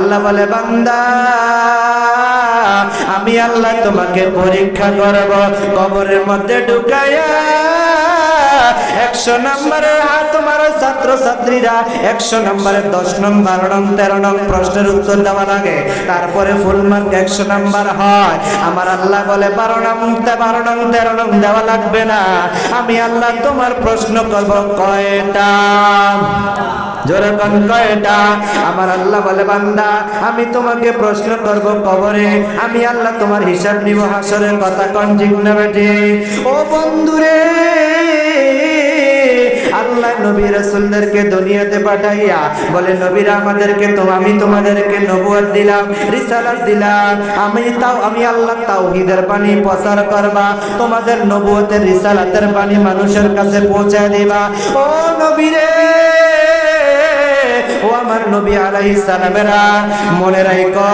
আল্লাহ বলে বান্দা আমি আল্লাহ তোমাকে পরীক্ষা করব কবরের মধ্যে ঢুকায়া 100 নম্বরের তোমার ছাত্র ছাত্রীরা 100 নম্বরের 10 নম্বর 13 নং প্রশ্নের উত্তর দেওয়া লাগে তারপরে ফুল মার্ক 100 নম্বর হয় আমার আল্লাহ বলে 12 নং 13 নং দেওয়া লাগবে না আমি আল্লাহ তোমার প্রশ্ন করব কয়টা জোরে কোন কয়টা আমার আল্লাহ বলে বান্দা আমি তোমাকে প্রশ্ন করব কবরে আমি আল্লাহ তোমার হিসাব নিব হাসরের কথা কোন ঠিক না বেঠি ও বন্ধুরে আল্লাহ নবী রাসূলদেরকে দুনিয়াতে পাঠাইয়া বলে নবীরা আমাদেরকে তো আমি তোমাদেরকে নবুয়ত দিলাম রিসালাত দিলাম আমি আল্লাহ তাওহীদের বাণী প্রচার করবা তোমাদের নবুয়তের রিসালাতের বাণী মানুষের কাছে পৌঁছায় দিবা ও নবীরে ও আমার নবী আলাইহিস সালামেরা মনে রাখো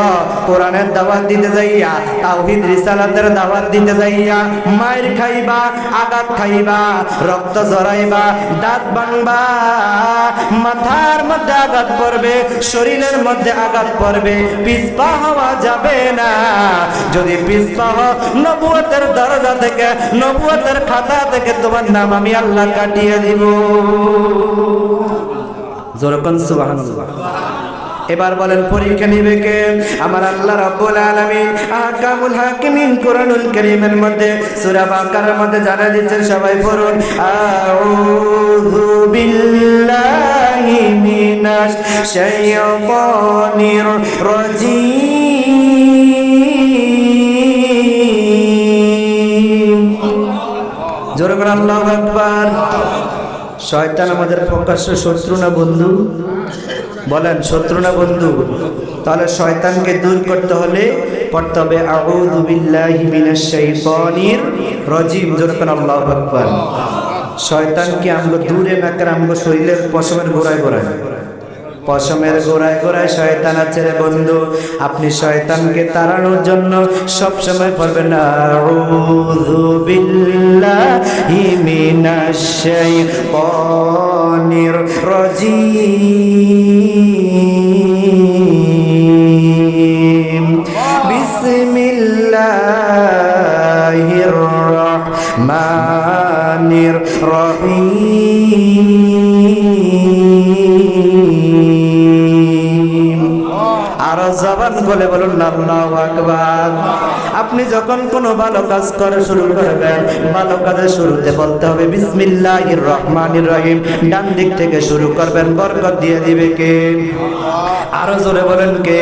কোরআনের দাওয়াত দিতে যাইয়া তাওহীদ রিসালাতের দাওয়াত দিতে যাইয়া মাইর খাইবা আঘাত খাইবা রক্ত ঝরাইবা দাঁত ভাঙবা মাথার মধ্যে আঘাত পড়বে শরীরের মধ্যে আঘাত পড়বে পিছপা হওয়া যাবে না যদি পিছপা হও নবুয়তের দরজা থেকে নবুয়তের খাতা থেকে তোমার নাম আমি আল্লাহ কাটিয়ে দিব জোরকন সুবহানাল্লাহ এবার বলেন পরীক্ষা নিবে কে আমার আল্লাহ রাব্বুল আলামিন আহকামুল হাকিমিন কোরআনুল কারীমের মধ্যে সূরা বাকারার মধ্যে জানা দিচ্ছেন সবাই পড়ুন আউযু বিল্লাহি মিনাশ শাইতানির রাজীম জোরে বলেন আল্লাহু আকবার শয়তান আমাদের প্রকাশ্য শত্রু না বন্ধু বলেন শত্রু না বন্ধু তাহলে শয়তানকে দূর করতে হলে পড়তে হবে আউযু বিল্লাহি মিনাশ শাইতানির রাজীম জোরে বলেন আল্লাহু আকবার শয়তানকে আমরা দূরে না করে আমরা শরীরের পশমের গোড়ায় শয়তান আছে রে বন্ধু আপনি শয়তানকে তাড়ানোর জন্য সব সময় পড়বেন আউযু বিল্লাহি মিনাশ শাইতানির রাজীম বিসমিল্লাহির রাহমানির রহিম আরো জবান বলে বলুন আল্লাহু আকবার আপনি যখন কোনো ভালো কাজ করা শুরু করবেন ভালো কাজের শুরুতে বলতে হবে বিসমিল্লাহির রহমানির রহিম ডান দিক থেকে শুরু করবেন বরকত দিয়ে দিবে কে আরো জোরে বলেন কে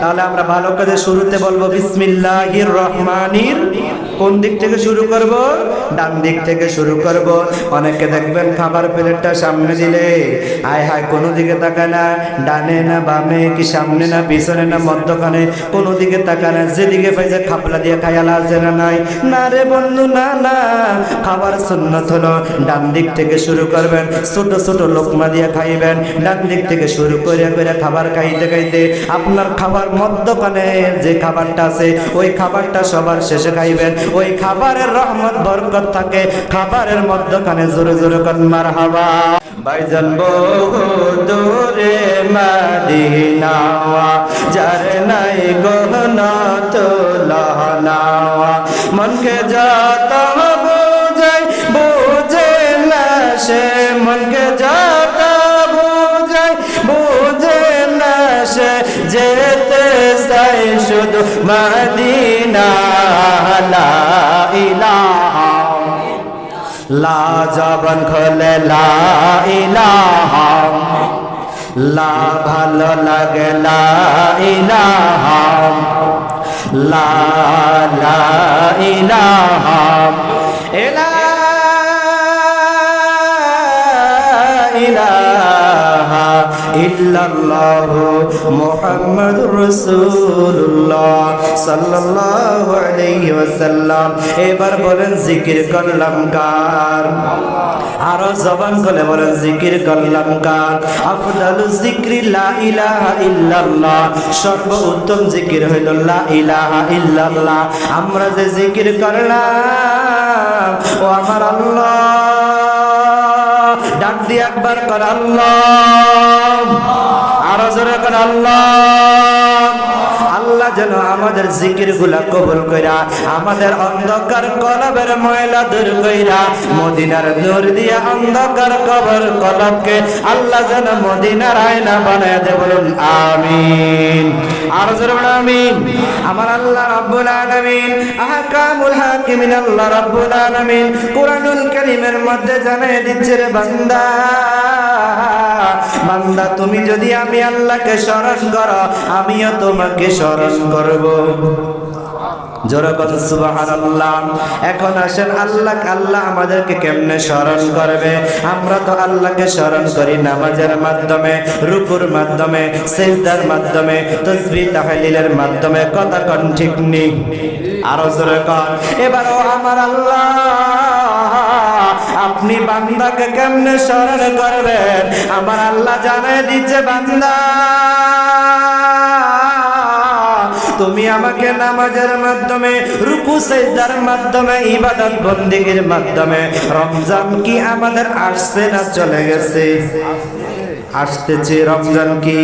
তাহলে আমরা ভালো কাজের শুরুতে বলবো বিসমিল্লাহির রহমানির কোন দিক থেকে শুরু করব ডান দিক থেকে শুরু করব অনেকে দেখবেন খাবার প্লেটটা সামনে দিলে হায় হায় কোনো দিকে তাকায় না ডানে না বামে কি সামনে না পিছনে না মধ্যখানে কোনো দিকে তাকায় না যেদিকে পাইছে খাপলা দিয়ে খায়ালা আছে না নাই না রে বন্ধু না না খাবার সুন্নাত হলো ডান দিক থেকে শুরু করবেন ছোট ছোট লোকমা দিয়ে খাইবেন ডান দিক থেকে শুরু করে খাবার খাইতে খাইতে আপনার খাবার মধ্যখানে যে খাবারটা আছে ওই খাবারটা সবার শেষে খাইবেন ওই খাবারের রহমত বরকত থাকে খাবারের মধ্যখানে জোরে জোরে কোন মারহাবা ভাইজান বহু দূরে মদিনা যার নাই গহনা তোলা মনকে যত বুঝাই বুঝে না সে মনকে যত বুঝাই বুঝে না সে যেতে চাই শুধু মদিনা লা ইলাহা লা জবান খোলে লা ইলাহা লা ভালো লাগে লা ইলাহা লা ইলাহা ইলাহা ইল্লাল্লাহু মুহাম্মাদুর রাসূলুল্লাহ সাল্লাল্লাহু আলাইহি ওয়াসাল্লাম এবার বলেন জিকির করলাম কার আরো জবান খুলে বলেন জিকির করলাম কার আফদালুজ যিকরি লা ইলাহা ইল্লাল্লাহ সর্বোত্তম জিকির হইল লা ইলাহা ইল্লাল্লাহ আমরা যে জিকির করলাম ও আমার আল্লাহ ডাক দিয়ে একবার কর আল্লাহ আরো জোরে কর আল্লাহ যেন আমাদের জিকিরগুলা কবুল কইরা আমাদের অন্ধকার কলবের ময়লা দূর কইরা মদিনার নূর দিয়া অন্ধকার কবর কলবকে আল্লাহ যেন মদিনার আয়না বানায় দে, বলুন আমিন। আর জোরে বলুন আমিন। আমার আল্লাহ রাব্বুল আলামিন আহকামুল হাকিমিন আল্লাহ রাব্বুল আলামিন কুরআনুল কারীমের মধ্যে জানায় দিচ্ছে রে বান্দা, বান্দা তুমি যদি আমি আল্লাহকে স্মরণ করো আমিও তোমাকে স্মরণ করব। জোরকন সুবহানাল্লাহ। এখন আসেন আল্লাহ আমাদেরকে কেমনে স্মরণ করবে? আমরা তো আল্লাহকে স্মরণ করি নামাজের মাধ্যমে, রুকুর মাধ্যমে, সিজদার মাধ্যমে, তাসবিহ তাহলিলের মাধ্যমে। কথা কোন ঠিক নেই? আরো জোরে কর। এবারও আমার আল্লাহ আপনি বান্দাকে কেমনে স্মরণ করবেন? আমার আল্লাহ জানায় দিচ্ছে, বান্দা তুমি আমাকে নামাজের মাধ্যমে, রুকু সিজদার মাধ্যমে, ইবাদত বন্দেগীর মাধ্যমে। রমজান কি আমাদের আসছে না চলে গেছে? আসতেছে। রমজান কি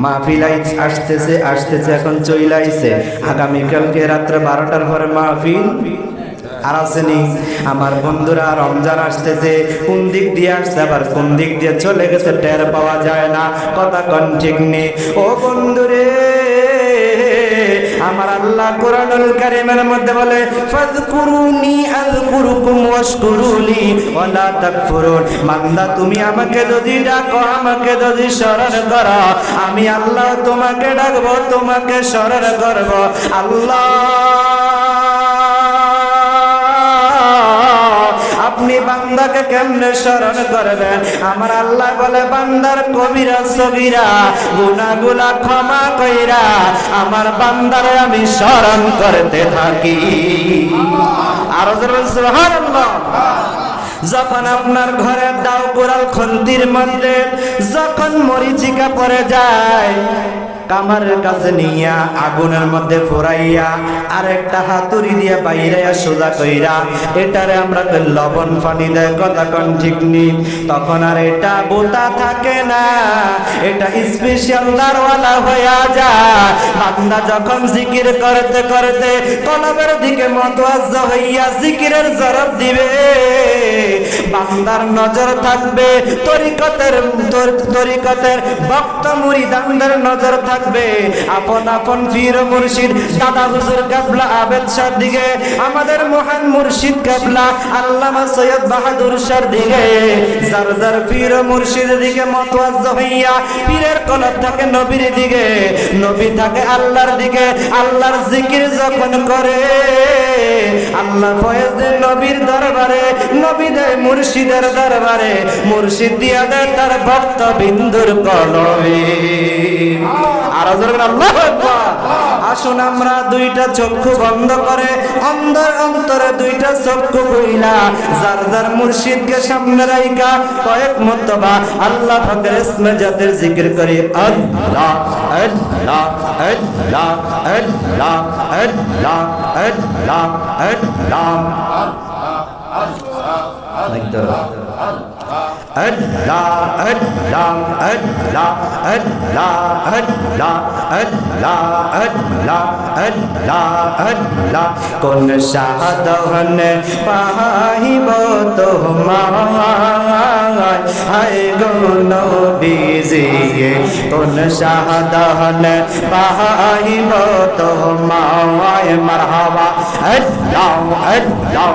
মাহফিল আসতেছে, এখন চলে আইছে। আগামীকালকে রাত্রে 12টার পরে মাহফিল আর আসেনি। আমার বন্ধুরা রমজান আসতেছে, কোন দিক দিয়ে আসছে আবার কোন দিক দিয়ে চলে গেছে টের পাওয়া যায় না। কথা কোন ঠিক নেই? ও বন্ধুরে, আমার আল্লাহ কোরআনুল কারীমের মধ্যে বলে ফাযকুরুনি আযকুরুকুম ওয়াশকুরুলি ওয়ালা তাকফুরুন। বান্দা তুমি আমাকে যদি ডাকো, আমাকে যদি স্মরণ করো, আমি আল্লাহ তোমাকে ডাকবো, তোমাকে স্মরণ করব। আল্লাহ আপনি বান্দাকে কেমনে স্মরণ করবেন? আমার আল্লাহ বলে বান্দার কবিরা সগীরা গুনাহগুলা ক্ষমা কইরা আমার বান্দারে আমি স্মরণ করতে থাকি। আর সুবহানাল্লাহ। যখন আপনার ঘরের দাও কোরাল খন্তির মধ্যে যখন মরিচিকা পড়ে যায়, কামারের কাছে নিয়া আগুনের মধ্যে ফোরাইয়া আর একটা হাতুড়ি দিয়া বাইরাইয়া সোজা কইরা এটারে আমরা লবণ পানি দেয়। কথা কোন ঠিক নেই? তখন আর এটা বোতা থাকে না, এটা স্পেশাল দারওয়ালা হইয়া যায়। বান্দা যখন জিকির করতে করতে কলবের দিকে মতওয়াজ্জা হইয়া জিকিরের জরব দিবে, বান্দার নজর থাকবে তরিকতের ভক্ত মুরিদানদের নজর থাকবে আপন আপন পীর মুর্শিদ দাদা হুজুর কেবলা আবেদ শাহর দিকে, আমাদের মহান মুর্শিদ কেবলা আল্লামা সৈয়দ বাহাদুর শাহর দিকে। যার যার পীর মুর্শিদ দিকে মতওয়াজ্জা হইয়া পীরের কলব থাকে নবীর দিকে, নবী থাকে আল্লাহর দিকে। আল্লাহর জিকির যখন করে আল্লাহ ফয়েজ দেয় নবীর দরবারে, নবী দেয় মুর্শিদের দরবারে, মুর্শিদ দিয়া দেয় তার ভক্ত বিন্দুর কলবে। আর আল্লাহু আকবার। আসুন আমরা দুইটা চক্ষু বন্ধ করে অন্তরে দুইটা চক্ষু কইলা যার যার মুর্শিদকে সামনে রাইখা কয়েক মর্তবা আল্লাহ পাকের ইসমে জাতের জিকির করি। আল্লাহ আল্লাহ আল্লাহ আল্লাহ আল্লাহ আল্লাহ আল্লাহ আল্লাহ Allah Allah Allah Allah Allah Allah Allah Allah Allah কোন সাধন পাইব তোমায় হায় গো নবীজি, কোন সাধন পাইব তোমায়। মারহাবা আল্লাহ আল্লাহ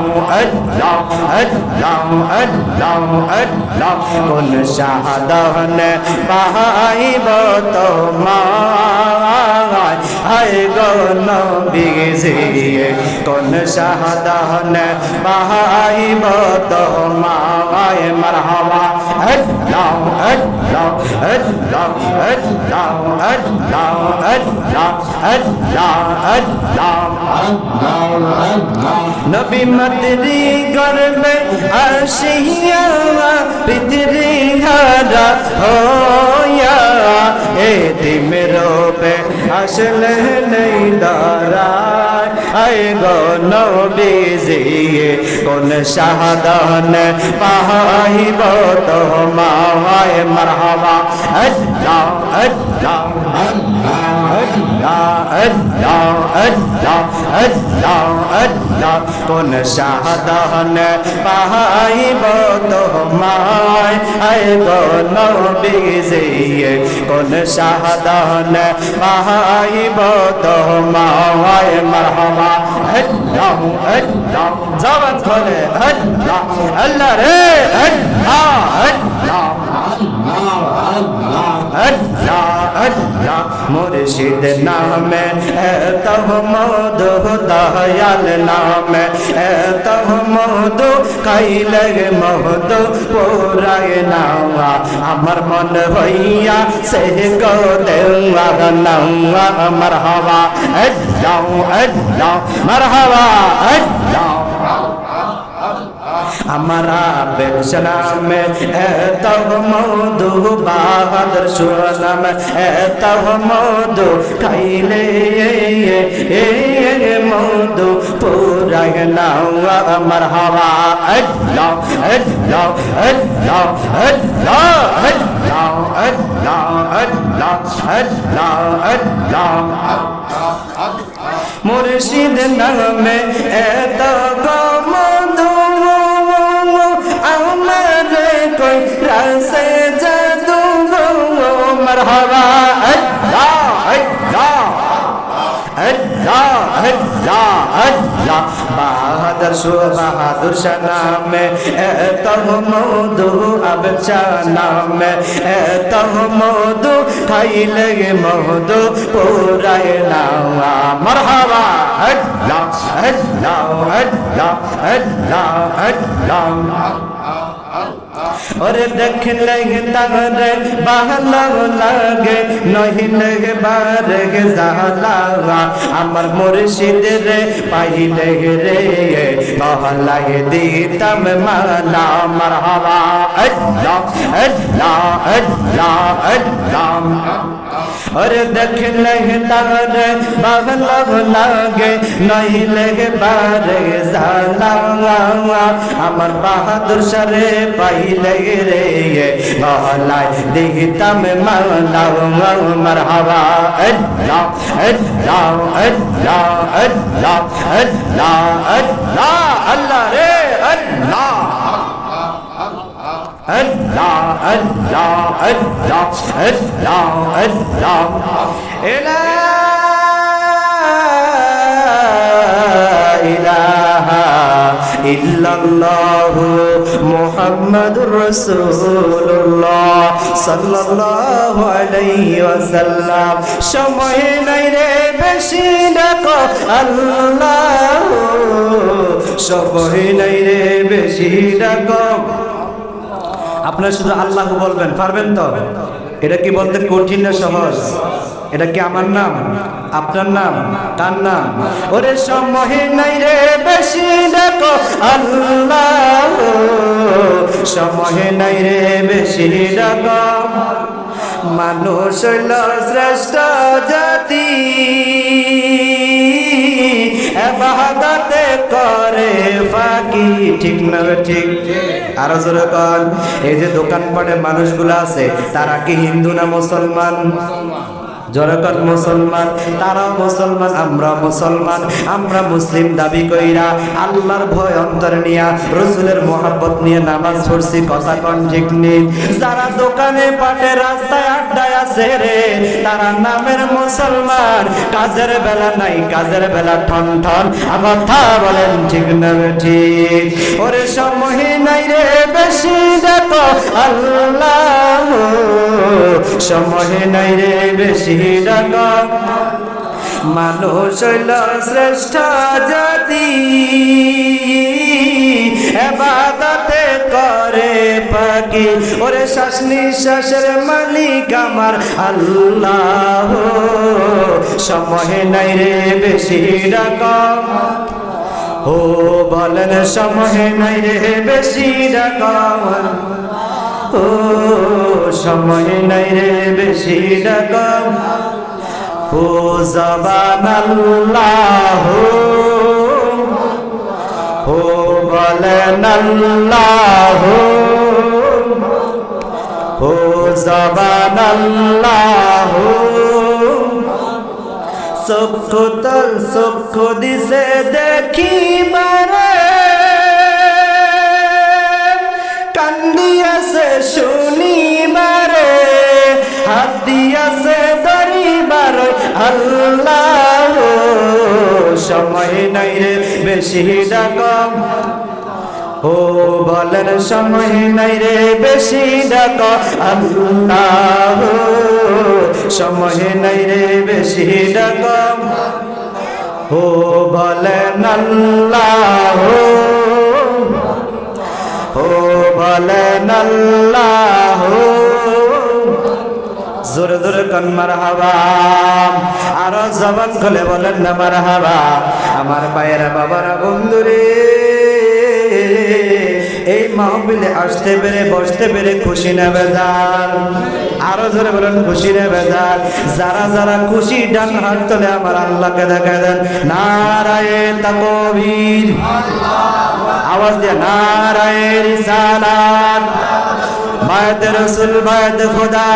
আল্লাহ আল্লাহ আল্লাহ আল্লাহ কোন সাধন পাইব তোমায় হায় গো নবীজি, কোন সাধন পাইব তোমায়। মারহাবা আল্লাহ আল্লাহ আল্লাহ আল্লাহ আল্লাহ আল্লাহ আল্লাহ আল্লাহ নবী মদরি গর্বে আসিয়া পিতরি হারা হোয়া এতিম রূপে আসলে নেই দাঁড়ায় আয় গো নবীজি, কোন সাধন পাইব তোমায়। মারহাবা আল্লাহ আল্লাহ আল্লাহ আল্লাহ আল্লাহ আল্লাহ আল্লাহ কোন শাহাদান পাইব তোমায় আয় গো নবীজি কোন শাহাদান পাইব তোমায় মারহাবা আল্লাহ আল্লাহ জবান খুলে আল্লাহ আল্লাহ রে আল্লাহ আল্লাহ আল্লাহ আল্লাহ মুর্শিদ নামে এত মধু দয়াল নামে এত মধু খাইলে মধু পুরায় নাওয়া আমার মন হইয়া সে গো দেওয়া নাওয়া মারহাবা আল্লাহ আল্লাহ মারহাবা আল্লাহ हमारा बेचना में तब मधु बहादुर सुना में तब मधु खाइले मधु पूरा नावा मरहबा अल्लाह अल्लाह अल्लाह अल्लाह अल्लाह अल्लाह अल्लाह अल्लाह मुर्शिद नाम तब मधु से जादू मरहबा अल्लाह अल्लाह अल्लाह अल्लाह अल्लाह बहादुर शाह में तब मधु अब नाम में तब मधु खाई लगे मधु पूरा नावा मरहबा अल्लाह अल्लाह अल्लाह अल्लाह अल्लाह और देख लगे तगरे बहला लगे नहीं लगे बारे जाला আমার মুর্শিদ রে পাইলে রে বহলা দিতাম মালা মারহাবা আল্লাহ আল্লাহ আল্লাহ আল্লাহ और देख लगे तगरे बहला लगे नहीं लगे बारे जाला আমার বাহাদুর শারে পাইলে রে বহলাই দিতাম মালা মারহাবা আল্লাহ আল্লাহ अल्लाह अल्लाह अल्लाह अल्लाह अल्लाह रे अल्लाह अल्लाह अल्लाह अल्लाह अल्लाह अल्लाह ला इलाहा इल्लल्लाहु मुहम्मदुर रसूलुल्लाह सल्लल्लाहु अलैहि वसल्लम समय নাই রে বেশি ডাকো আল্লাহ সময় নাই রে বেশি ডাকো আপনারা শুধু আল্লাহ বলবেন পারবেন তো এটা কি বলতে কঠিন না সহজ এটা কি আমার নাম আপনার নাম কার নাম ওরে সময় নাই রে বেশি ডাকো আল্লাহ সময় নাই রে বেশি ডাকো মানুষ হইল শ্রেষ্ঠ জাতি ইবাদতে করে ফাঁকি ঠিক না ঠিক আরো জোরে কর এই যে দোকানপাটে মানুষগুলো আছে তারা কি হিন্দু না মুসলমান জনগণ মুসলমান তারা মুসলমান আমরা মুসলমান আমরা মুসলিম দাবি কইরা আল্লাহর ভয় অন্তরে নিয়া রাসূলের মহব্বত নিয়ে নামাজ পড়ছি কথা কোন ঠিক নেই যারা দোকানে পাটে রাস্তায় আড্ডায় আছে রে তারা নামের মুসলমান কাজের বেলা নাই কাজের বেলা ঠন ঠন কথা বলেন ঠিক না ঠিক ওরে সময় নাই রে বেশি দেখো আল্লাহ সময় নাই রে বেশি মানুষ হইল শ্রেষ্ঠ জাতি ইবাদতে করে পাকি ওরে শ্বাস নিঃশ্বাসের মালিক আমার আল্লাহ সময় নাই রে বেশি ডাক ও বলেন সময় নাই রে বেশি ডাক ও সময় নাই রে বেশি ডাক ও জবান আল্লাহ ও বলেন আল্লাহ ও জবান আল্লাহ চক্ষু তল চক্ষু দিছে দেখিবারে, কান্দিয়াছে শুনিবারে, হাত দিয়াছে ধরিবার আল্লাহ। সময় নাই রে বেশি ডাকম, ও বলেন সময় নাই রে বেশি ডাক আল্লাহ। সময় নাই রে বেশি ডাক, ও বলেন আল্লাহ, ও বলেন আল্লাহ। জোরে জোরে কোন মারহাবা, আর জবান খুলে বলেন না মারহাবা। আমার ভাইয়েরা বাবারা বন্ধুরে, এই মাহফিলে আসতে পেরে বসতে পেরে খুশি না বেজার? আরো জোরে বলেন খুশি না বেজার? যারা যারা খুশি ডান হাত তোলে আমার আল্লাহকে দেখা দেন। নারায়ে তাকবীর, আওয়াজ দিয়ে নারায়ে রিসালাত, বায়াতে রাসূল বায়াতে খোদা,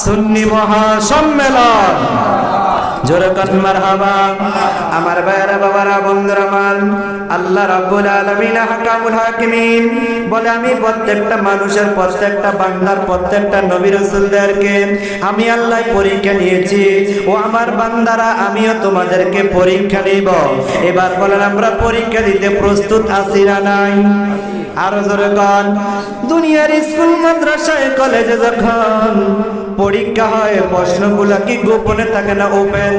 সুন্নি মহাসম্মেলন, জোরে কান মারহাবা। আমার ভাইয়েরা বাবারা বন্ধুরা আমার, আল্লাহ রাব্বুল আলামিন আহকামুল হাকিমিন বলে, আমি প্রত্যেকটা মানুষের, প্রত্যেকটা বান্দার, প্রত্যেকটা নবী রাসূলদেরকে আমি আল্লাহ পরীক্ষা নিয়েছি। ও আমার বান্দারা, আমিও তোমাদেরকে পরীক্ষা নিব। এবার বলেন আমরা পরীক্ষা দিতে প্রস্তুত আছি না নাই? আরো জোরে কান। দুনিয়ার স্কুল মাদ্রাসায় কলেজে যখন পরীক্ষা হয়, প্রশ্নগুলা কি গোপনে থাকে না ওপেন?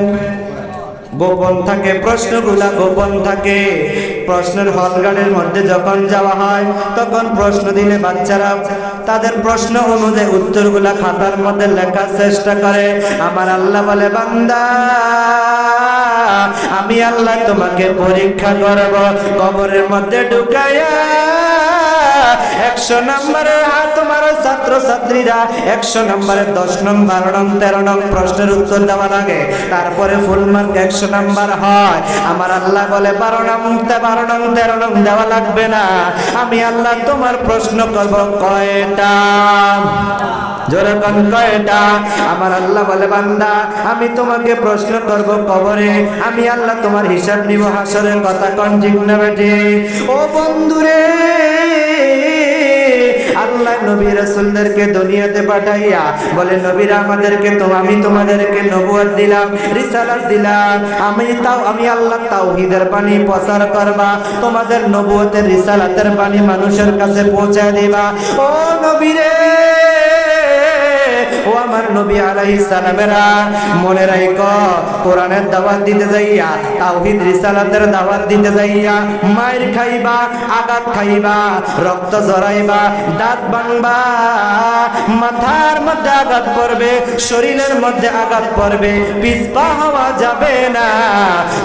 গোপন থাকে, প্রশ্নগুলা গোপন থাকে। প্রশ্নের হলগার্ডের মধ্যে যখন যাওয়া হয়, তখন প্রশ্ন দিলে বাচ্চারা তাদের প্রশ্ন অনুযায়ী উত্তরগুলা খাতার মধ্যে লেখার চেষ্টা করে। আমার আল্লাহ বলে, বান্দা আমি আল্লাহ তোমাকে পরীক্ষা করব। কবরের মধ্যে ঢুকাইয়া 100 নম্বরের তোমার ছাত্র ছাত্রীরা 100 নম্বরের 10 নং 12 নং 13 নং প্রশ্নের উত্তর দেওয়া লাগে, তারপরে ফুল মার্ক 100 নাম্বার হয়। আমার আল্লাহ বলে 12 নং 13 নং দেওয়া লাগবে না, আমি আল্লাহ তোমার প্রশ্ন করব কয়টা? জোরে কোন কয়টা? আমার আল্লাহ বলে, বান্দা আমি তোমাকে প্রশ্ন করব কবরে, আমি আল্লাহ তোমার হিসাব নিব হাসরের। কথা কোন ঠিক না বেঠি? ও বন্ধুরে, আল্লাহ নবী রাসূলদেরকে দুনিয়াতে পাঠাইয়া বলে, নবীরা আমাদেরকে তো, আমি তোমাদেরকে নবুয়ত দিলাম, রিসালাত দিলাম। আমি আল্লাহ তাওহীদের বাণী প্রচার করবা, তোমাদের নবুয়তের রিসালাতের বাণী মানুষের কাছে পৌঁছে দিবা। ও নবীরে, ও আমার নবী আলাইহিস সালামেরা, মনে রাখো, কোরআনের দাওয়াত দিতে যাইয়া, তাওহীদ রিসালাতের দাওয়াত দিতে যাইয়া মাইর খাইবা, আঘাত খাইবা, রক্ত ঝরাইবা, দাঁত ভাঙবা, মাথার মধ্যে আঘাত পড়বে, শরীরের মধ্যে আঘাত পড়বে, পিছপা হওয়া যাবে না।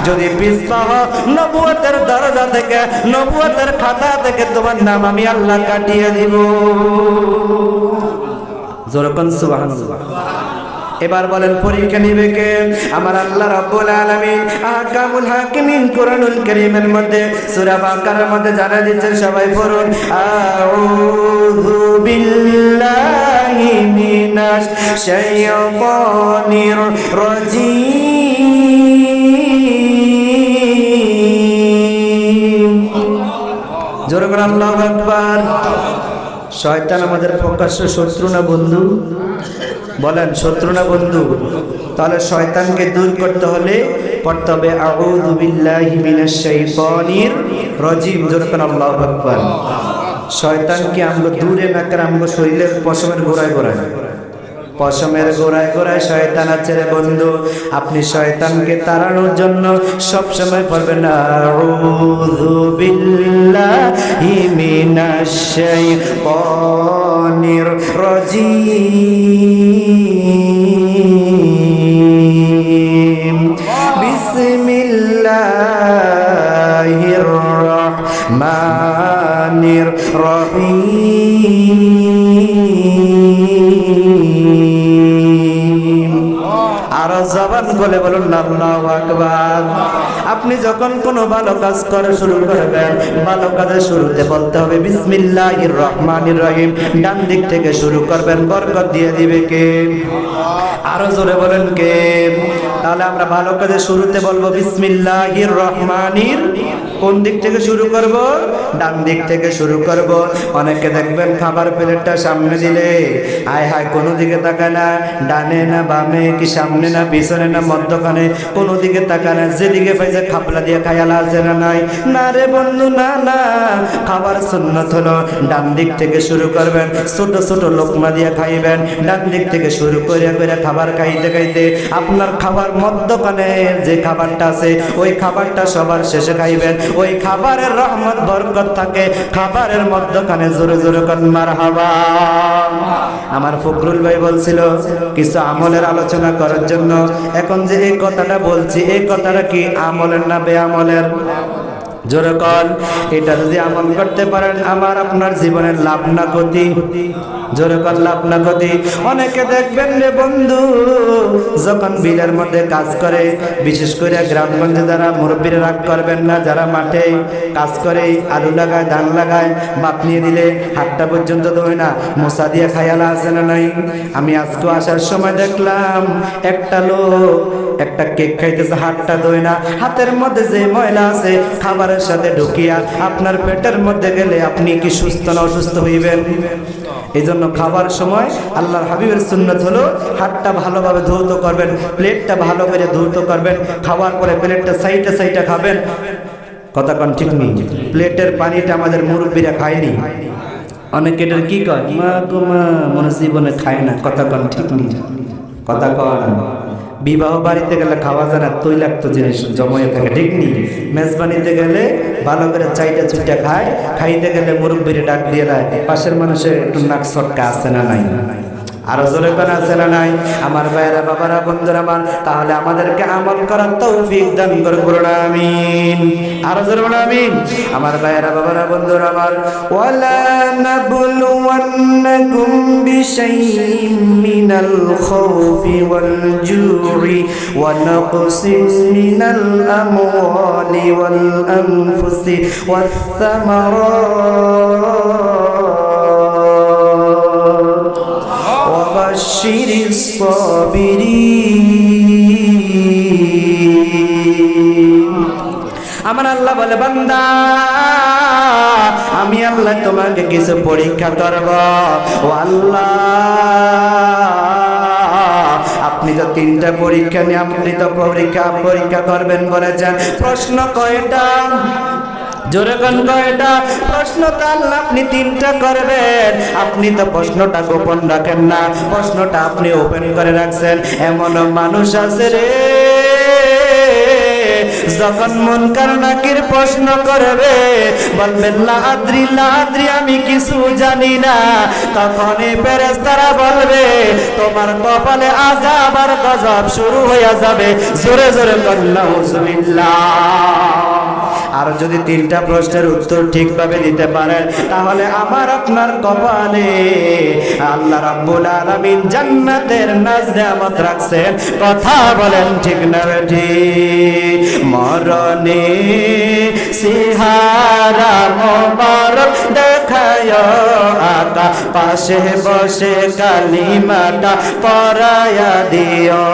যদি পিছপা হও, নবুয়তের দরজা থেকে, নবুয়তের খাতা থেকে তোমার নাম আমি আল্লাহ কাটিয়ে দিব। জোরকন সুবহানাল্লাহ। এবার বলেন পরীক্ষা নিবে কে? আমার আল্লাহ রাব্বুল আলামিন আহকামুল হাকিমিন কোরআনুল কারীমের মধ্যে সূরা বাকারার মধ্যে জানা দিচ্ছেন, সবাই পড়ুন, আউযু বিল্লাহি মিনাশ শাইতানির রাজীম। জোরে করে আল্লাহু আকবার। শয়তান আমাদের প্রকাশ্য শত্রু না বন্ধু? বলেন শত্রু না বন্ধু? তাহলে শয়তানকে দূর করতে হলে পড়তে হবে আউযু বিল্লাহি মিনাশ শাইতানির রাজীম। জোরে করে আল্লাহু আকবার। শয়তানকে আমরা দূরে না করে আমরা শরীরের পশমের গোড়ায় গোড়ায়, পশমের গোড়ায় গোড়ায় শয়তান আছে রে বন্ধু। আপনি শয়তানকে তাড়ানোর জন্য সব সময় পড়বেন আউযু বিল্লাহি মিনাশ শাইতানির রাজীম, বিসমিল্লাহির রাহমানির রহিম। আরো জবান বলে বলুন আল্লাহু আকবার। আপনি যখন কোনো ভালো কাজ করে শুরু করবেন, ভালো কাজের শুরুতে বলতে হবে বিসমিল্লাহির রহমানির রহিম। ডান দিক থেকে শুরু করবেন, বরকত দিয়ে দিবে কে? আরো জোরে বলেন কে? তাহলে আমরা ভালো কাজে শুরুতে বলবো বিসমিল্লাহির রহমানির, কোন দিক থেকে শুরু করব? ডান দিক থেকে শুরু করব। অনেকে দেখবেন খাবার প্লেটটা সামনে দিলে আয় হায় কোনো দিকে তাকায় না, ডানে না বামে, কি সামনে না পিছনে না মধ্যখানে, কোনো দিকে তাকায় না, যেদিকে পাইছে খাপলা দিয়ে খায়ালা আছে না নাই? না রে বন্ধু, না না, খাবার সুন্নাত হলো ডান দিক থেকে শুরু করবেন, ছোট ছোট লোকমা দিয়ে খাইবেন, ডান দিক থেকে শুরু করে করে খাবার খাইতে খাইতে আপনার খাবার মধ্যখানে যে খাবারটা আছে ওই খাবারটা সবার শেষে খাইবেন। ওই খাবারের রহমত বরকত থাকে খাবারের মধ্যখানে। জোরে জোরে কোন মারহাবা। আমার ফখরুল ভাই বলছিল কিছু আমলের আলোচনা করার জন্য। এখন যে এই কথাটা বলছি, এই কথাটা কি আমলের না বেআমলের? জোরে কন। এটা যদি আমল করতে পারেন আমার আপনার জীবনের লাভ না ক্ষতি? জোরে কন, লাভ না ক্ষতি? অনেকে দেখবেন রে বন্ধু যখন বিলের মধ্যে কাজ করে, বিশেষ করে গ্রামগঞ্জে যারা মুরব্বীরা রাগ করবেন না, যারা মাঠে কাজ করে আলু লাগায় ধান লাগায়, বাপ নিয়ে দিলে হাতটা পর্যন্ত ধোয় না, মশা দিয়ে খায়ালা আছে না নাই? আমি আজকে আসার সময় দেখলাম একটা লোক একটা কেক খাইতেছে, হাতটা ধোয় না, হাতের মধ্যে যে ময়লা আছে খাবারের সাথে ঢুকিয়া আপনার পেটের মধ্যে গেলে আপনি কি সুস্থ না অসুস্থ হইবেন? এই জন্য খাবার সময় আল্লাহর হাবিবের সুন্নাত হলো হাতটা ভালোভাবে ধৌত করবেন, প্লেটটা ভালো করে ধৌত করবেন, খাওয়ার পরে প্লেটটা সাইডে সাইডে খাবেন। কথা কন ঠিক নেই? প্লেটের পানিটা আমাদের মুরব্বীরা খায়নি। অনেকে এটার কি কয়, মা গো মা, মনে জীবনে খায় না। কথা কন ঠিক নেই? কথা কন। বিবাহ বাড়িতে গেলে খাওয়া যায় না, তৈলাক্ত জিনিস জমায়ে থাকে, ঠিক নেই? মেজবানিতে গেলে ভালো করে চাইটা চুইটা খায়, খাইতে গেলে মুরব্বীরে ডাক দিয়ে দেয়, পাশের মানুষের একটু নাক সটকা আছে না নাই? আরো জোরে কোন আছে না নাই? আমার ভাইয়েরা বাবারা বন্ধুরা আমার, তাহলে আমাদেরকে আমল করার তৌফিক দান করুন, আমিন। আরো জোরে বলুন আমিন। আমার ভাইয়েরা বাবারা বন্ধুরা আমার, ওয়ালা নাবলুওয়ান্নাকুম বিশাইইম মিনাল খাউফি ওয়াল জু'i ওয়া নাকসিম মিনাল আমওয়ালি ওয়াল আনফুসি ওয়াস সামারাত وبشر الصابرين। আমার আল্লাহ বলে, বান্দা আমি আল্লাহ তোমাকে কিছু পরীক্ষা করব। ও আল্লাহ, আপনি তো তিনটা পরীক্ষা নিয়ে আপনি তো পরীক্ষা করবেন বলেছেন। প্রশ্ন কয়টা? জোরে কোন কয়টা? প্রশ্ন তো আল্লাহ আপনি তিনটা করবেন। আপনি তো প্রশ্নটা গোপন রাখেন না, প্রশ্নটা আপনি ওপেন করে রাখছেন। এমন মানুষ আছে রে, যখন মুনকার নাকির প্রশ্ন করবে বলবেন লা আদ্রি লা আদ্রি, আমি কিছু জানি না, তখন এই ফেরেশতারা বলবে তোমার কপালে আযাব আর গজব শুরু হয়ে যাবে। জোরে জোরে নাউযুবিল্লাহ। আর যদি তিনটা প্রশ্নের উত্তর ঠিকভাবে দিতে পারেন তাহলে আমার আপনার কপালে আল্লাহ রাব্বুল আলামিন জান্নাতের নাজরাত রাখছেন। কথা বলেন ঠিক না ঠিক? মরণে সিহারা মোবারক দেখায় আকা, পাশে বসে কালিমাটা পড়ায়া দিও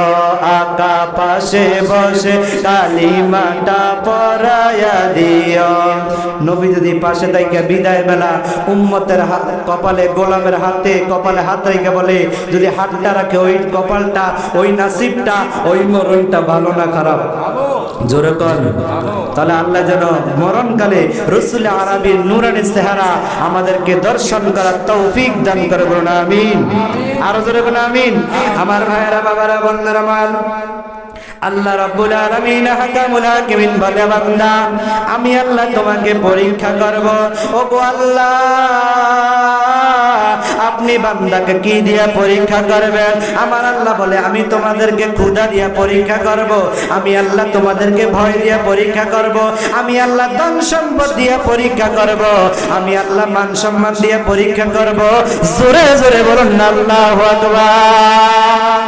আকা, পাশে বসে কালিমাটা পড়ায়া দিও। নবী যদি পাশে থেকে বিদায় বেলা উম্মতের কপালে, গোলামের হাতে কপালে হাত রেখে বলে, যদি হাতটা রাখে ওই কপালটা, ওই নাসিবটা, ওই মরণটা ভালো না খারাপ? জোরে কর। তাহলে আল্লাহ যেন মরণকালে রাসূল আরবীর নূরানী চেহারা আমাদেরকে দর্শন করার তৌফিক দান করে, বলুন আমিন। আরো জোরে বলুন আমিন। আমার ভাইয়েরা বাবারা বন্ধুরা আমার, আল্লাহ রাব্বুল আলামিন হাকামুল হাকিমিন বলে, বান্দা আমি আল্লাহ তোমাকে পরীক্ষা করব। ওগো আল্লাহ, আপনি বান্দাকে কি দিয়া পরীক্ষা করবেন? আমার আল্লাহ বলে, আমি তোমাদেরকে ক্ষুধা দিয়া পরীক্ষা করব, আমি আল্লাহ তোমাদেরকে ভয় দিয়া পরীক্ষা করব, আমি আল্লাহ ধন সম্পদ দিয়া পরীক্ষা করব, আমি আল্লাহ মান সম্মান দিয়া পরীক্ষা করব। জোরে জোরে বলুন আল্লাহু আকবার।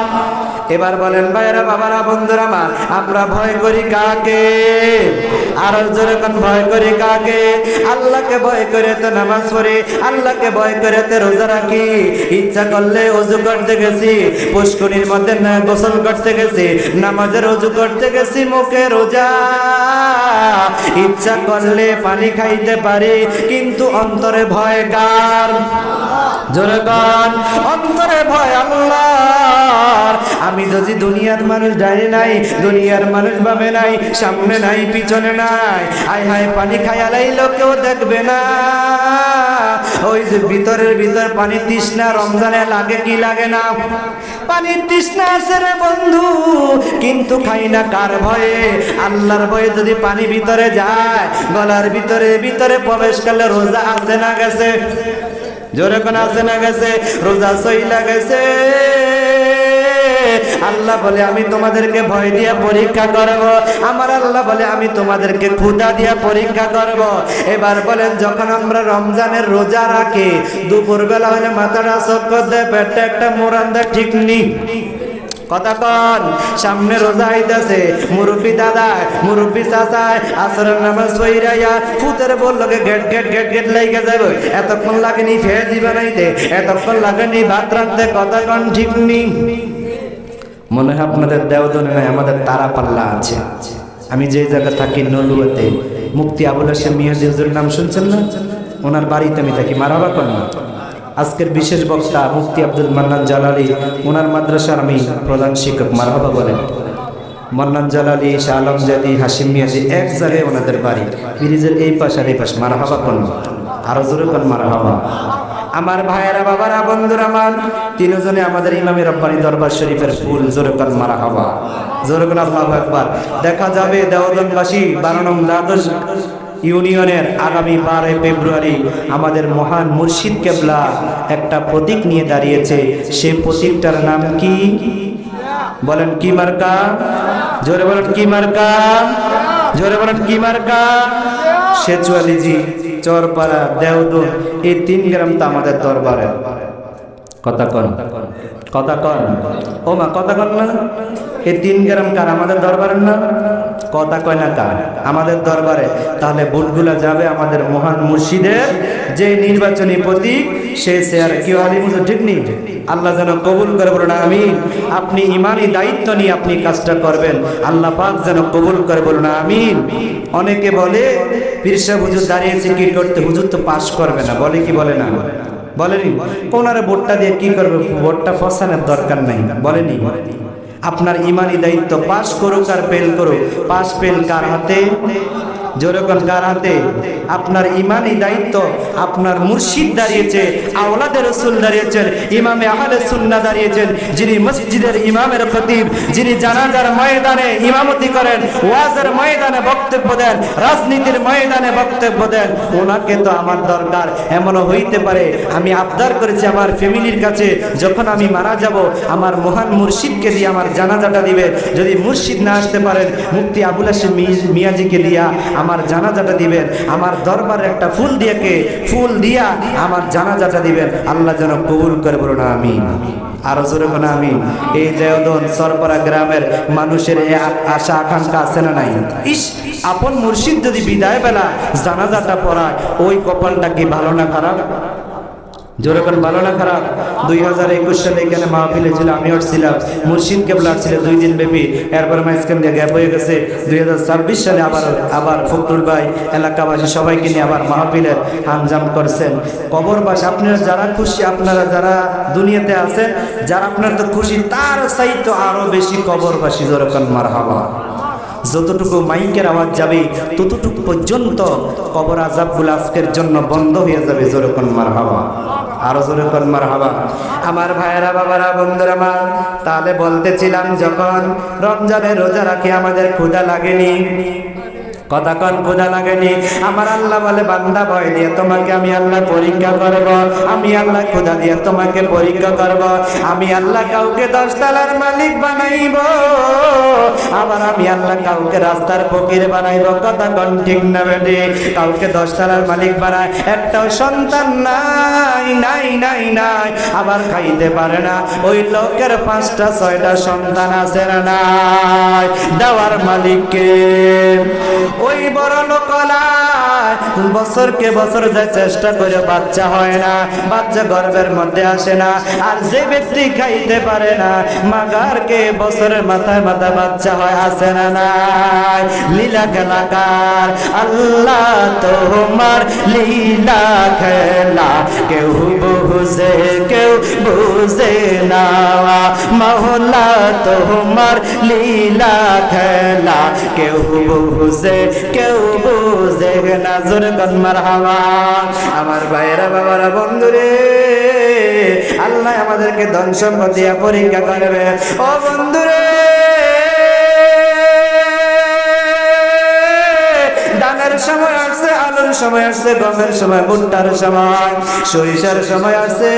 এবার বলেন ভাইরা বাবারা বন্ধুরা আমার, আমরা ভয় করি কাকে? আর জোরে কোন ভয় করি কাকে? আল্লাহকে ভয় করে তো নামাজ পড়ি, আল্লাহকে ভয় করে তো রোজা রাখি। ইচ্ছা করলে ওযু করতে গেছি, পুষ্করিণীর মধ্যে না গোসল করতে গেছি, নামাজের ওযু করতে গেছি, মুখে রোজা। ইচ্ছা করলে পানি খাইতে পারি, কিন্তু অন্তরে ভয় কার? জোরে কোন অন্তরে ভয় আল্লাহর। আমি যদি দুনিয়ার মানুষ জানি নাই, দুনিয়ার মানুষ ভাবে নাই, সামনে নাই পিছনে নাই, আয় হায় পানি খাইয়ালাই লোকেও দেখবে না। ওই যে ভিতরের ভিতর পানি তৃষ্ণা রমজানে লাগে কি লাগে না? পানির তৃষ্ণা আছে রে বন্ধু, কিন্তু খাই না কার ভয়ে? আল্লাহর ভয়ে। যদি পানি ভিতরে যায়, গলার ভিতরে ভিতরে প্রবেশ করলে রোজা আছে না গেছে? জোরে কোন আছে না গেছে? রোজা সইলা গেছে। আল্লাহ বলে আমি তোমাদেরকে ভয় দিয়া পরীক্ষা করব। আমার আল্লাহ বলে আমি তোমাদেরকে ক্ষুধা দিয়া পরীক্ষা করব। এবার বলেন, যখন আমরা রমজানের রোজা রাখি, দুপুরবেলা হলে মাথাটা চক্কর দেয়, পেটটা একটা মোরান দেয়, ঠিক নেই? কথা কন, সামনে রোজা আইতাছে, মুরব্বী দাদা মুরব্বী চাচায় আসরের নামাজ পড়াইয়া ফুতের বললো গেট গেট গেট গেট লাইগা যাবে। এতক্ষণ লাগেনি ফেজি বানাইতে, এতক্ষণ লাগেনি ভাত রাখতে। কথা কন, ঠিক নেই? মনে হয় আপনাদের দেওদনে নাই, আমাদের তারা পাল্লা আছে। আমি যে জায়গা থাকি নলুয়াতে, মুফতি আবুল হাশেম মিয়াজি হুজুরের নাম শুনছেন না? ওনার বাড়িতে আমি থাকি। মারহাবা কর না। আজকের বিশেষ বক্তা মুফতি আব্দুল মান্নান জালালি, ওনার মাদ্রাসার আমি প্রধান শিক্ষক। মারহাবা বলেন। মান্নান জালালি, শাহ আলম জাদি, হাশিম মিয়াজি এক জায়গায় ওনাদের বাড়ি, ব্রিজের এই পাশ আর এই পাশ। মারহাবা কর না, আরো জোরে কর মারহাবা। আমার ভাইয়েরা বাবারা বন্ধুরা আমার, তিনজনে আমাদের ইমামে রব্বানী দরবার শরীফের ফুল। জোরে কর মারহাবা, জোরে কর আল্লাহু আকবার। দেখা যাবে দেওদনবাসী 12 নং দ্বাদশ ইউনিয়নের আগামী 12 ফেব্রুয়ারি আমাদের মহান মুর্শিদ কেবলা একটা প্রতীক নিয়ে দাঁড়িয়েছে। সেই প্রতীকটার নাম কি? বলেন কি মার্কা? জোরে বলেন কি মার্কা? জোরে বলেন কি মার্কা? শেচুয়ালিজি, চরপাড়া, দেওদন, এই 3 গ্রাম তো আমাদের দরবারে। কথা কন, কথা কন, ও মা কথা কন না। এই 3 গ্রাম কার? আমাদের দরবারের না? কথা কয় না কার? আমাদের দরবারে। তাহলে ভোটগুলা যাবে আমাদের মহান মুর্শিদের যে নির্বাচনী প্রতীক, সে চেয়ার। কি আলিমুজ, ঠিক নেই? আল্লাহ যেন কবুল করে, বলুন আমিন। আপনি ইমানি দায়িত্ব নিয়ে আপনি কাজটা করবেন, আল্লাহ পাক যেন কবুল করে, বলুন আমিন। অনেকে বলে পীর সাহেব হুজুর দাঁড়িয়েছে কি করতে? হুজুর তো পাস করবে না, বলে কি বলে না? বলেনি। কোনারে ভোটটা দিয়ে কি করবে? ভোটটা ফসানোর দরকার নাই, বলেনি? আপনার ইমানি দায়িত্ব, পাস করুক আর ফেল করুক, পাস ফেল কার হাতে? যেরকম কার হাতে? আপনার ইমানি দায়িত্ব। আপনার মুর্শিদ দাঁড়িয়েছে, আওলাদে রাসূল দাঁড়িয়েছেন, ইমামে আহলে সুন্নাহ দাঁড়িয়েছেন, যিনি মসজিদের ইমামের খতিব, যিনি জানাজার ময়দানে ইমামতি করেন, ওয়াজের ময়দানে বক্তব্য দেন, রাজনীতির ময়দানে বক্তব্য দেন, ওনাকে তো আমার দরকার। এমনও হইতে পারে আমি আবদার করেছি আমার ফ্যামিলির কাছে, যখন আমি মারা যাব আমার মহান মুর্শিদকে দিয়ে আমার জানাজাটা দিবেন। যদি মুর্শিদ না আসতে পারেন, মুফতি আবুল হাশেম মিয়াজিকে দিয়া আমার জানাজাটা দিবেন। আমার দরবারে একটা ফুল দিয়া আমার জানাজাটা দিবেন। আল্লাহ যেন কবুল করে, বলুন আমিন। আরো জোরে কোন আমিন। এই দেওদন সরপাড়া গ্রামের মানুষের এই আশা আকাঙ্ক্ষা আছে না নাই? ইস, আপন মুর্শিদ যদি বিদায় বেলা জানাজাটা পড়ায়, ওই কপালটা কি ভালো না খারাপ? জোরে কোন ভালো না খারাপ? 2021 সালে এখানে মাহফিলে ছিল, আমিও ছিলাম, মুর্শিদ কেবলা ছিল 2 দিন ব্যাপী। এরপর মাঝখান দিয়ে গ্যাপ হয়ে গেছে। 2026 সালে আবার ফখরুল ভাই এলাকাবাসী সবাইকে নিয়ে আবার মাহফিলের আঞ্জাম করছেন। কবরবাসী আপনারা যারা খুশি, আপনারা যারা দুনিয়াতে আছেন, যারা আপনার তো খুশি, তার চাইতে আরো বেশি কবরবাসী। জোরে কোন মারহাবা। যতটুকু মাইকের আওয়াজ যাবে ততটুকু পর্যন্ত কবর আযাবগুলো আজকের জন্য বন্ধ হয়ে যাবে। জোরে কোন মারহাবা, আরো জোরে কোন মারহাবা। আমার ভাইয়েরা বাবারা বন্ধুরা আমার, তাহলে বলতেছিলাম যখন রমজানে রোজা রাখি আমাদের ক্ষুধা লাগেনি? কথা কন, ক্ষুধা লাগেনি? আমার আল্লাহ বলে বান্দা ভয় দিয়ে তোমাকে আমি আল্লাহ পরীক্ষা করব, আমি আল্লাহ ক্ষুধা দিয়ে তোমাকে পরীক্ষা করব। আমি আল্লাহ কাউকে 10 তলার মালিক বানাইব, আবার আমি আল্লাহ কাউকে রাস্তার ফকির বানাইব, কথা কোন ঠিক না বেটি? কাউকে 10 তলার মালিক বানায়, একটাও সন্তান নাই নাই নাই নাই, আবার খাইতে পারে না। ওই লোকের 5টা 6টা সন্তান আছে না নাই? দেওয়ার মালিককে। ওই বড় লোকলা বছরকে বছর যায় চেষ্টা করে বাচ্চা হয় না, বাচ্চা গর্ভের মধ্যে আসে না। আর যে ব্যক্তি খাইতে পারে না, মাগারকে বছরের মাথায় মাথায় বাচ্চা হয়, আসে না নাই? লীলা খেলাকার আল্লাহ তোমার লীলা খেলা কেউ বুঝে কেউ বুঝে না, মওলা তোমার লীলা খেলা কেউ বুঝে কেউ বুঝে না। জোরে কোন মারহাবা। আমার ভাইরা বাবারা বন্ধুরে, আল্লাহ আমাদেরকে ধন সম্পদ দিয়া পরীক্ষা করবে। ও বন্ধুরে, ধানের সময় আসছে, আলুর সময় আসছে, গমের সময়, ভুট্টার সময়, সরিষার সময় আসছে।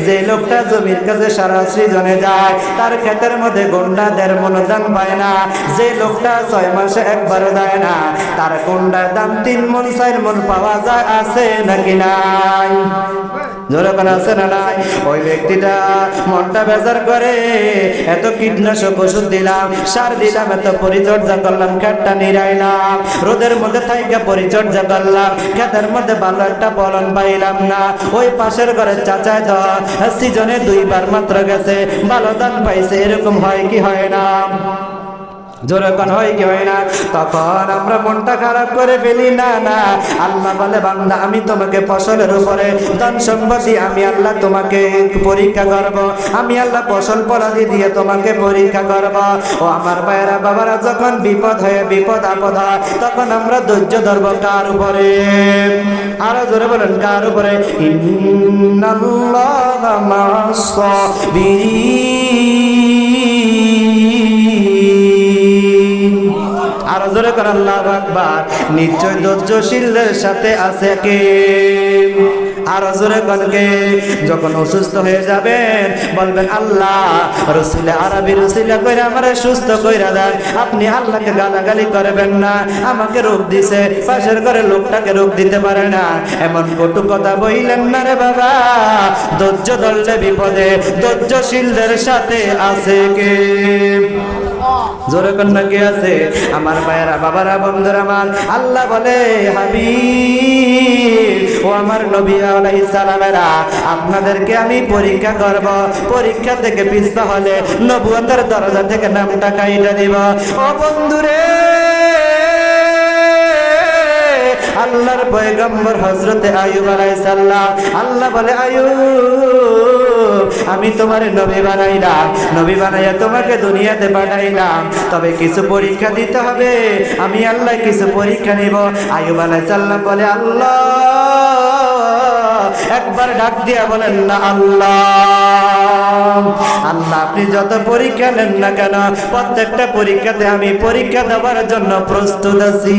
যে লোকটা জমির কাছে সারা সৃজনে যায়, তার ক্ষেতের মধ্যে গন্ডা 1.5 মণ ধান পায় না। যে লোকটা 6 মাসে একবারও যায় না, তার গন্ডার দাম 3 মণ 4 মণ পাওয়া যায়, আছে নাকি নাই? যখন আছে না নাই? ওই ব্যক্তিটা মনটা বেজার করে, এত কীটনাশক ওষুধ দিলাম, সার দিলাম, এত পরিচর্যা করলাম, খেতটা নিরাইলাম, রোদের মধ্যে থাইকা পরিচর্যা করলাম, খেতের মধ্যে ভালো একটা ফলন পাইলাম না। ওই পাশের ঘরের চাচায় তো সিজনে 2 বার মাত্র গেছে, ভালো ধান পাইছে। এরকম হয় কি হয় না? যখন হয় কি হয় না? তখন আমরা মনটা খারাপ করে ফেলি। না না, আল্লাহ বলে বান্দা আমি তোমাকে ফসলের উপরে ধন সম্পত্তি আমি আল্লাহ তোমাকে পরীক্ষা করব, আমি আল্লাহ ফসল ফলাদি দিয়ে তোমাকে পরীক্ষা করব। ও আমার ভাইয়েরা বাবারা, যখন বিপদ হয়, বিপদ আপদ হয়, তখন আমরা ধৈর্য ধরব কার উপরে? আরো জোরে বলেন, কার উপরে? ইন্নাল্লাহা মা'আস সাবিরিন। আরো জোরে কর আল্লাহু আকবার। নিশ্চয় ধৈর্যশীলদের সাথে আছে কে? আরো জোরে কনকে। যখন অসুস্থ হয়ে যাবেন, বলবেন আল্লাহ রসুল আরবি রসুল কইরা আমারে সুস্থ কইরা দেন। আপনি আল্লাহকে গালাগালি করবেন না, আমাকে রোগ দিছে, পাশের ঘরে লোকটাকে রোগ দিতে পারে না, এমন কটু কথা বইলেন না রে বাবা। ধৈর্য ধরলে বিপদে ধৈর্যশীলদের সাথে আছে কে? জোরে কন্যা কে আছে? আমার ভাইয়েরা বাবারা বন্ধুরা আমার, আল্লাহ বলে হাবিব ও আমার নবী আলাইহিস সালামেরা, আপনাদেরকে আমি পরীক্ষা করব, পরীক্ষা থেকে পিছপা হলে নবুয়তের দরজা থেকে নামটা কাইটা দিব। ও বন্ধুরে, আল্লাহর পয়গম্বর হযরতে আইয়ুব আলাইহিস সালাম, আল্লাহ বলে আইয়ুব আমি তোমারে নবী বানাইলাম, নবী বানাইয়া তোমাকে দুনিয়াতে পাঠাইলাম, তবে কিছু পরীক্ষা দিতে হবে, আমি আল্লাহ কিছু পরীক্ষা নিব। আইয়ুব আলাইহিস সালাম বলে আল্লাহ, একবার ডাক দিয়া বলেন না আল্লাহ। আল্লাহ আপনি যত পরীক্ষা নেন না কেন, প্রত্যেকটা পরীক্ষাতে আমি পরীক্ষা দেওয়ার জন্য প্রস্তুত আছি।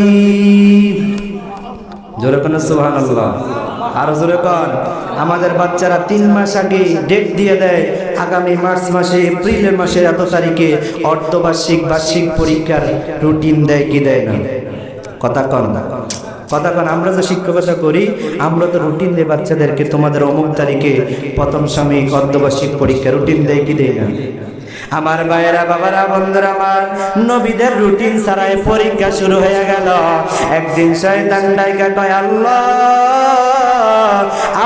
জোরে কোন সুবহানাল্লাহ। আর জোরে কোন। আমাদের বাচ্চারা 3 মাস আগে ডেট দিয়ে দেয়, আগামী মার্চ মাসে এপ্রিলের মাসের এত তারিখে অর্ধবার্ষিক বার্ষিক পরীক্ষার রুটিন দেয় কি দেয় না? কথা কন, কথা কন। আমরা যে শিক্ষকতা করি, আমরা তো রুটিন দেই বাচ্চাদেরকে, তোমাদের অমুক তারিখে প্রথম সাময়িক অর্ধবার্ষিক পরীক্ষা, রুটিন দেয় কি দেয় না? আমার ভাইয়েরা বাবারা বন্ধুরা আমার, নবীদের রুটিন ছাড়াই পরীক্ষা শুরু হয়ে গেল। একদিন শয়তান ডাইকা কয় আল্লাহ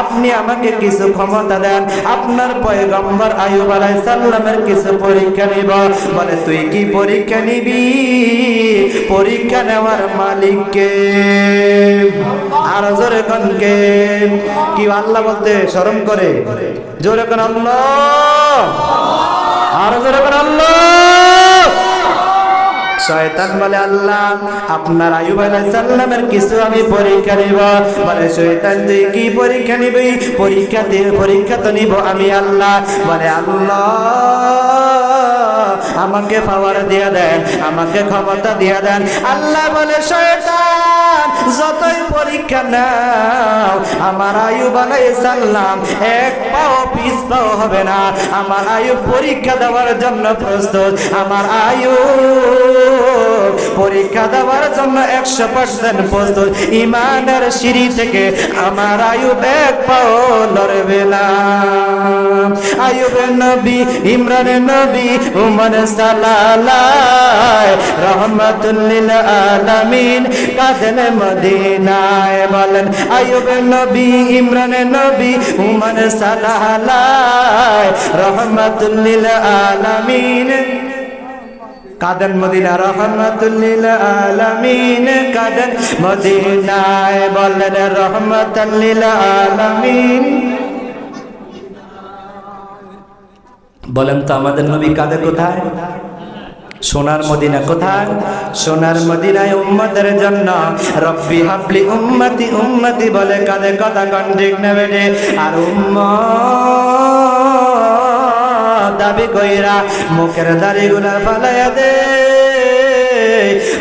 আপনি আমাকে কিছু ক্ষমতা দেন, আপনার পয়গম্বর আইয়ুব আলাইহিস সালামের কিছু পরীক্ষা নিব। বলে তুই কি পরীক্ষা নিবি? পরীক্ষা নেওয়ার মালিক কে? আর জোরে কোন কে? কি আল্লাহ বলতে শরম করে? জোরে কোন আল্লাহ। আর জোরে কোন আল্লাহ। শয়তান বলে আল্লাহ আপনার আইয়ুব আলাইহিস সালামের কিছু আমি পরীক্ষা নিব। বলে শয়তান তুই কি পরীক্ষা নিবি? পরীক্ষা তো নিব আমি আল্লাহ। বলে আল্লাহ আমাকে পাওয়ার দিয়া দেন, আমাকে ক্ষমতা দিয়া দেন। আল্লাহ বলে শয়তান যতই পরীক্ষা নাও, আমার আইয়ুব আলাইহিস সালাম এক পাও পিছ পাও হবে না। আমার আইয়ুব পরীক্ষা দেওয়ার জন্য প্রস্তুত। আমার আইয়ুব পরীক্ষা দেওয়ার জন্য 100% প্রস্তুত। ইমানের সিঁড়ি থেকে আমার আয়ুব এক পাও লড়বে না। আয়ুবের নবী, ইমরানের নবী, উমর সালালাহ, রহমাতুল লিল আলামিন, কাঁদেন মদিনায়। বলেন আয়ুবের নবী, ইমরানের নবী, উমর সালালাহ, রহমাতুল লিল আলামিন, কাঁদেন মদিনা, রহমাতুল লিল আলামিন, কাঁদেন মদিনায়। বলেন রহমাতুল লিল আলামিন। বলেন তো আমাদের নবী কাঁদে কোথায়? সোনার মদিনা। কোথায়? সোনার মদিনায় উম্মতের জন্য। রব্বি হাবলি উম্মতি উম্মতি বলে কাঁদে, কথা কন ঠিক না বেটে? আর উম্মত দাবি কইরা মুখের দাড়িগুলা ফালাইয়া দে,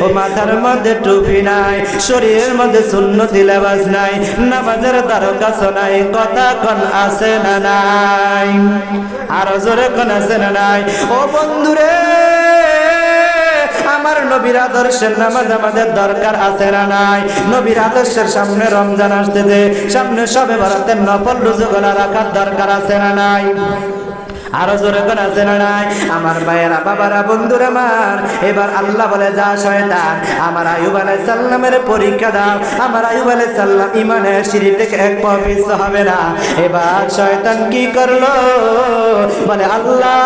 ও মাথার মধ্যে টুপি নাই, শরীরের মধ্যে সুন্নতি লেবাস নাই, নামাজের তারকাছ নাই, কথা কোন আছে না নাই? আরো জোরে কোন আছে না নাই? ও বন্ধুরে, আমার নবীর আদর্শের নামাজ আমাদের দরকার আছে না নাই? নবীর আদর্শের সামনে রমজান আসতেছে, সামনে শবে বরাতের নফল রোজাগুলা রাখার দরকার আছে না নাই? আরো জোরে কোন আছে না নাই? আমার ভাইয়েরা, বাবারা, বন্ধুরা আমার, এবার আল্লাহ বলে যা শয়তান, আমার আইয়ুব আলাইহিস সালামের পরীক্ষা দাও। আমার আইয়ুব আলাইহিস সালাম ইমানের সিঁড়ি থেকে এক পা পিছু হবে না। এবার শয়তান কি করলো? বলে আল্লাহ,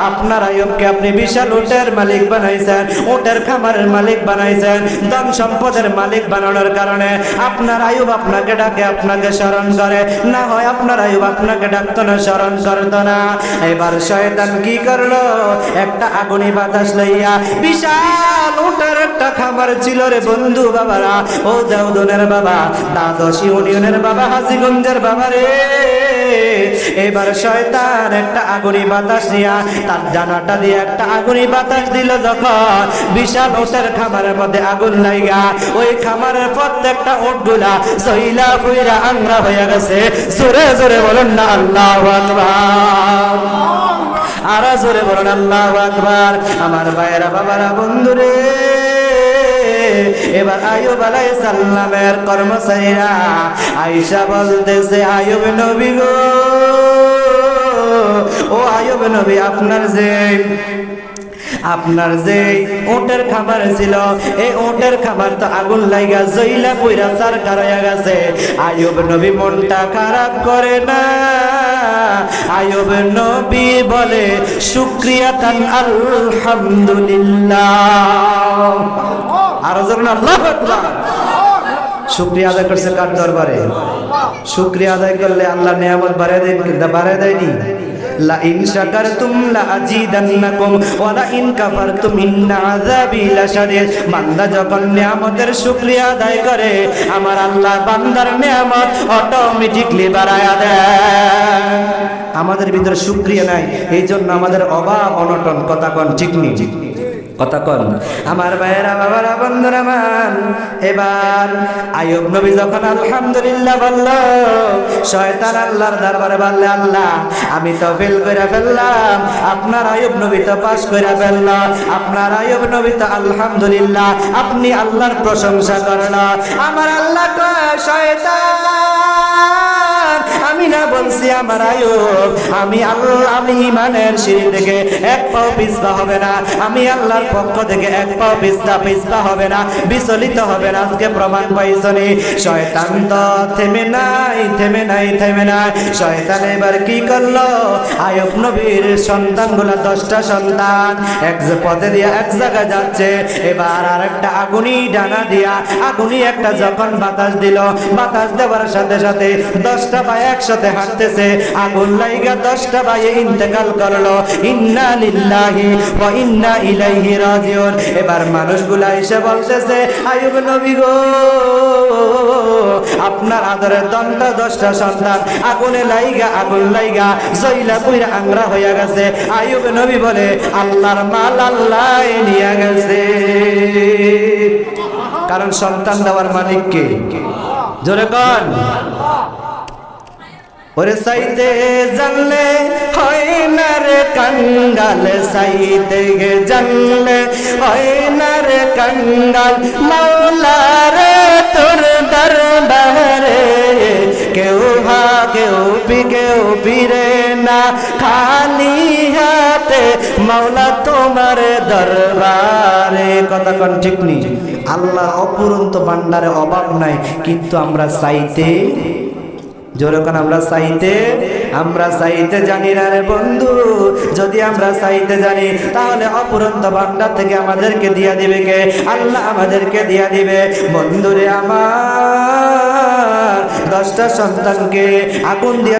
আপনার আইয়ুবকে আপনি বিশাল উটের মালিক বানাইছেন, উটের খামারের মালিক বানাইছেন, ধন সম্পদের মালিক বানানোর কারণে আপনার আইয়ুব আপনাকে ডাকে, আপনাকে স্মরণ করে। না হয় আপনার আইয়ুব আপনাকে ডাকতো না, স্মরণ করতো না। এবার শয়তান কি করলো? একটা আগুনি বাতাস লইয়া, বিশাল উটের একটা খামার ছিল রে বন্ধু বাবারা, ও দেওদনের বাবা, দ্বাদশ ইউনিয়নের বাবা, হাজীগঞ্জের বাবা রে। এবার শয়তান একটা আগুনি বাতাস নিয়া, তার জানাটা দিয়ে একটা আগুনি বাতাস দিল। যখন বিশাল উটের খামারের মধ্যে আগুন লাইগা, ওই খামারের প্রত্যেকটা উটগুলা জইলা পুইরা আংরা হয়ে গেছে। জোরে জোরে বলুন না আল্লাহু আকবার। আর জোরে বলুন আল্লাহু আকবার। আমার ভাইয়েরা, বাবারা, বন্ধুরে, এবার আইয়ুব আলাইহিস সালামের কর্মচারীরা আয়েশা বলতেছে, আইয়ুব নবী গো, ও আইয়ুব নবী, আপনার যে উটের খামার ছিল, এই উটের খামার তো আগুন লাইগা জইলা পুইরা চারকার হয়ে গেছে। আইয়ুব নবী মনটা খারাপ করে না। আইয়ুব নবী বলে শুকরিয়া তান আলহামদুলিল্লাহ। আর যখন আল্লাহু আকবার, শুকরিয়া আদায় করছে কার দরবারে? শুকরিয়া আদায় করলে আল্লাহ নিয়ামত বাড়ায় দেন, কিন্তু বাড়ায় দেয়নি। লা ইন শাকারতুম লা আজিদান্নাকুম ওয়া লা ইন কাফারতুম ইন্না আযাবি লাশাদীদ। বান্দা যখন নিয়ামতের শুকরিয়া আদায় করে, আমার আল্লাহ বান্দার নিয়ামত অটোমেটিকলি বাড়ায়া দেয়। আমাদের ভিতরে শুকরিয়া নাই, এই জন্য আমাদের অভাব অনটন। কথা কোন ঠিক নেই? কথা কন আমার ভাইয়েরা, বাবারা, বন্ধুরা মান। এবার আইয়ুব নবী যখন আলহামদুলিল্লাহ বলল, শয়তান আল্লাহর দরবারে বললে, আল্লাহ আমি তো ফেল করে ফেললাম, আপনার আইয়ুব নবী তো পাস করে ফেলল, আপনার আইয়ুব নবী তো আলহামদুলিল্লাহ, আপনি আল্লাহর প্রশংসা করল। আমার আল্লাহ কয়, শয়তান আমি না বলছি আমার আইয়ুব, আমি আল্লাহ, আমি ইমানের সিঁড়ি থেকে এক পাও পিছপা হবে না, আমি আল্লাহর পক্ষ থেকে এক পাও পিছপা হবে না, বিচলিত হবে না। আজকে প্রমাণ পাইছনি। শয়তান তো থেমে নাই। শয়তান এবার কি করলো? আইয়ুব নবীর সন্তানগুলা 10টা সন্তান এক পথে দিয়ে এক জায়গায় যাচ্ছে। এবার আর একটা আগুনি ডানা দিয়া, আগুনি একটা যখন বাতাস দিল, বাতাস দেওয়ার সাথে সাথে 10টা ভাই একসাথে হাঁটতেছে। আগুন লাইগা 10টা ভাই ইন্তেকাল করলো। ইন্না লিল্লাহি ওয়া ইন্না ইলাইহি রাজিউন। এবার মানুষগুলা এসে বলতেছে, আইয়ুব নবী গো, আপনার আদরের 10টা সন্তান আগুন লাইগা জইলা পুইরা আংরা হইয়া গেছে। আইয়ুব নবী বলে, আল্লাহর মাল আল্লাহ নিয়ে গেছে। কারণ সন্তান দেওয়ার মালিক কে? জোরে কন। ওরে সাইতে জানলে হয় না রে কাঙ্গাল, সাইতে জানলে হয় না कंगाल मौला रे তোর দরবারে কেউ কেউ ফিরে না খালি হাতে মাওলা তোমার দরবারে। কথা কোন ঠিক নেই? আল্লাহ অপুরন্ত ভান্ডারে অভাব নাই, কিন্তু আমরা চাইতে যখন আমরা চাইতে জানি না রে বন্ধু। যদি আমরা চাইতে জানি তাহলে অপুরন্ত ভান্ডার থেকে আমাদেরকে দিয়া দিবে কে? আল্লাহ আমাদেরকে দিয়া দিবে। বন্ধুরে আমার 10টা সন্তানকে আগুন দিয়া